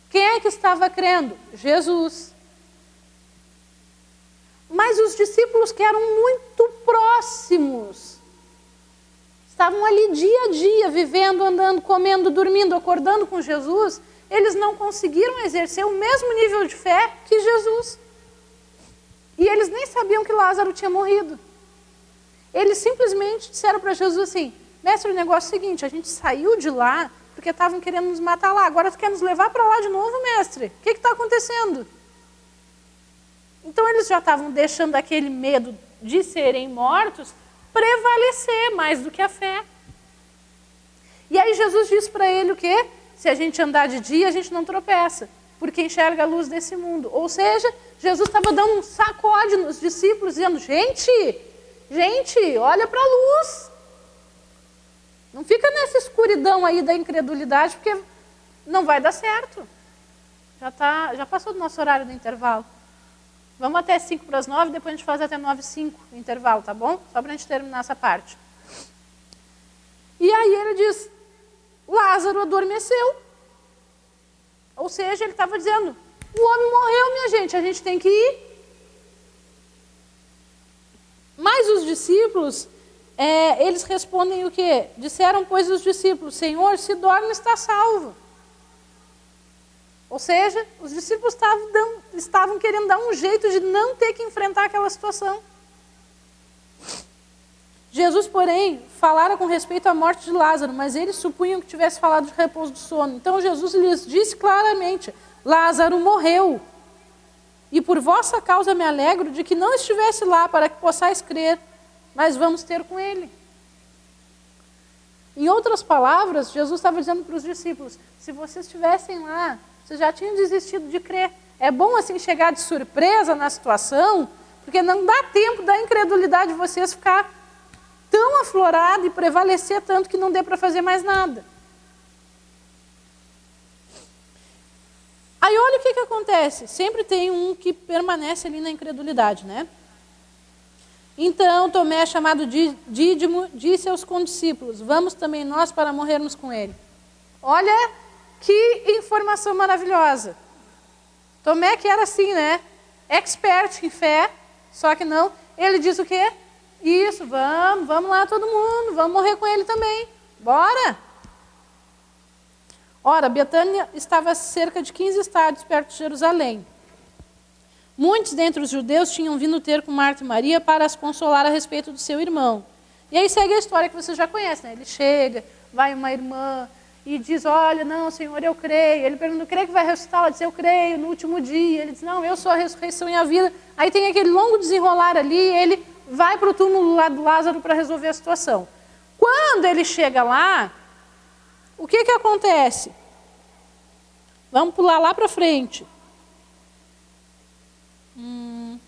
Quem é que estava crendo? Jesus. Mas os discípulos, que eram muito próximos, estavam ali dia a dia, vivendo, andando, comendo, dormindo, acordando com Jesus, eles não conseguiram exercer o mesmo nível de fé que Jesus. E eles nem sabiam que Lázaro tinha morrido. Eles simplesmente disseram para Jesus assim: mestre, o negócio é o seguinte, a gente saiu de lá porque estavam querendo nos matar lá. Agora tu quer nos levar para lá de novo, mestre? O que está acontecendo? Então eles já estavam deixando aquele medo de serem mortos prevalecer mais do que a fé. E aí Jesus disse para ele o quê? Se a gente andar de dia, a gente não tropeça, porque enxerga a luz desse mundo. Ou seja, Jesus estava dando um sacode nos discípulos, dizendo, gente, olha para a luz. Não fica nessa escuridão aí da incredulidade, porque não vai dar certo. Já passou do nosso horário do intervalo. Vamos até 8:55, depois a gente faz até 9:05 o intervalo, tá bom? Só para a gente terminar essa parte. E aí ele diz, Lázaro adormeceu. Ou seja, ele estava dizendo, o homem morreu, minha gente, a gente tem que ir. Mas os discípulos, eles respondem o quê? Disseram, pois, os discípulos, Senhor, se dorme, está salvo. Ou seja, os discípulos estavam querendo dar um jeito de não ter que enfrentar aquela situação. Jesus, porém, falara com respeito à morte de Lázaro, mas eles supunham que tivesse falado de repouso do sono. Então Jesus lhes disse claramente, Lázaro morreu. E por vossa causa me alegro de que não estivesse lá para que possais crer, mas vamos ter com ele. Em outras palavras, Jesus estava dizendo para os discípulos, se vocês estivessem lá, vocês já tinham desistido de crer. É bom assim chegar de surpresa na situação, porque não dá tempo da incredulidade de vocês ficar tão aflorada e prevalecer tanto que não dê para fazer mais nada. Aí olha o que acontece. Sempre tem um que permanece ali na incredulidade, né? Então Tomé, chamado Dídimo, disse aos condiscípulos, vamos também nós para morrermos com ele. Olha que informação maravilhosa. Tomé que era assim, né? Expert em fé, só que não. Ele diz o quê? Isso, vamos lá todo mundo, vamos morrer com ele também. Bora! Ora, Betânia estava a cerca de 15 estádios perto de Jerusalém. Muitos dentre os judeus tinham vindo ter com Marta e Maria para as consolar a respeito do seu irmão. E aí segue a história que você já conhece, né? Ele chega, vai uma irmã e diz, olha, não, Senhor, eu creio. Ele pergunta, creio que vai ressuscitar? Ela diz, eu creio, no último dia. Ele diz, não, eu sou a ressurreição e a vida. Aí tem aquele longo desenrolar ali, ele vai para o túmulo lá do Lázaro para resolver a situação. Quando ele chega lá, o que acontece? Vamos pular lá para frente. No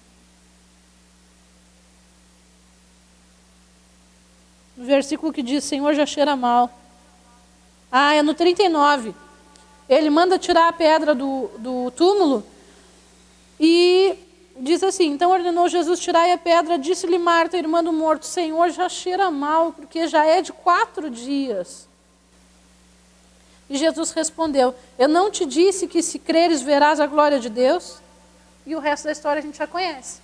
versículo que diz, Senhor, já cheira mal. É no 39. Ele manda tirar a pedra do túmulo e diz assim, então ordenou Jesus tirar a pedra, disse-lhe Marta, irmã do morto, Senhor, já cheira mal, porque já é de 4 dias. E Jesus respondeu, eu não te disse que se creres verás a glória de Deus? E o resto da história a gente já conhece.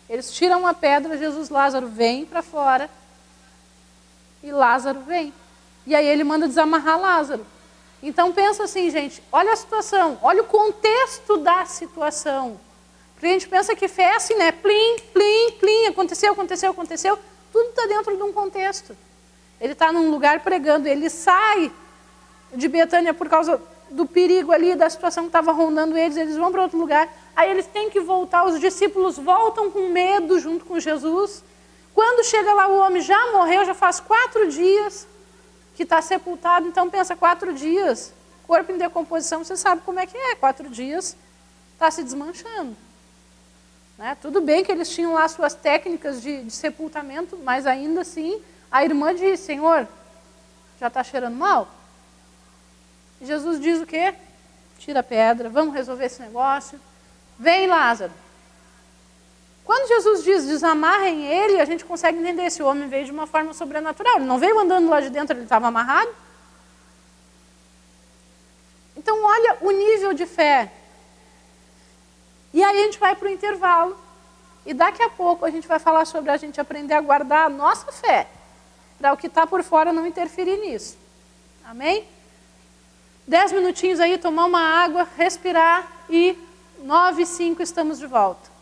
Eles tiram a pedra, Jesus, Lázaro vem para fora e Lázaro vem. E aí ele manda desamarrar Lázaro. Então pensa assim, gente, olha a situação, olha o contexto da situação. Porque a gente pensa que fé é assim, né? Plim, plim, plim, aconteceu, tudo está dentro de um contexto. Ele está num lugar pregando, ele sai de Betânia por causa do perigo ali, da situação que estava rondando eles vão para outro lugar, aí eles têm que voltar, os discípulos voltam com medo junto com Jesus. Quando chega lá o homem já morreu, já faz 4 dias que está sepultado, então pensa, 4 dias, corpo em decomposição, você sabe como é que é, 4 dias está se desmanchando. Né? Tudo bem que eles tinham lá suas técnicas de sepultamento, mas ainda assim, a irmã diz, Senhor, já está cheirando mal? Jesus diz o quê? Tira a pedra, vamos resolver esse negócio. Vem Lázaro. Quando Jesus diz desamarrem ele, a gente consegue entender, esse homem veio de uma forma sobrenatural. Ele não veio andando lá de dentro, ele estava amarrado. Então olha o nível de fé. E aí a gente vai para o intervalo. E daqui a pouco a gente vai falar sobre a gente aprender a guardar a nossa fé, para o que está por fora não interferir nisso. Amém? 10 minutinhos aí, tomar uma água, respirar e 9:05 estamos de volta.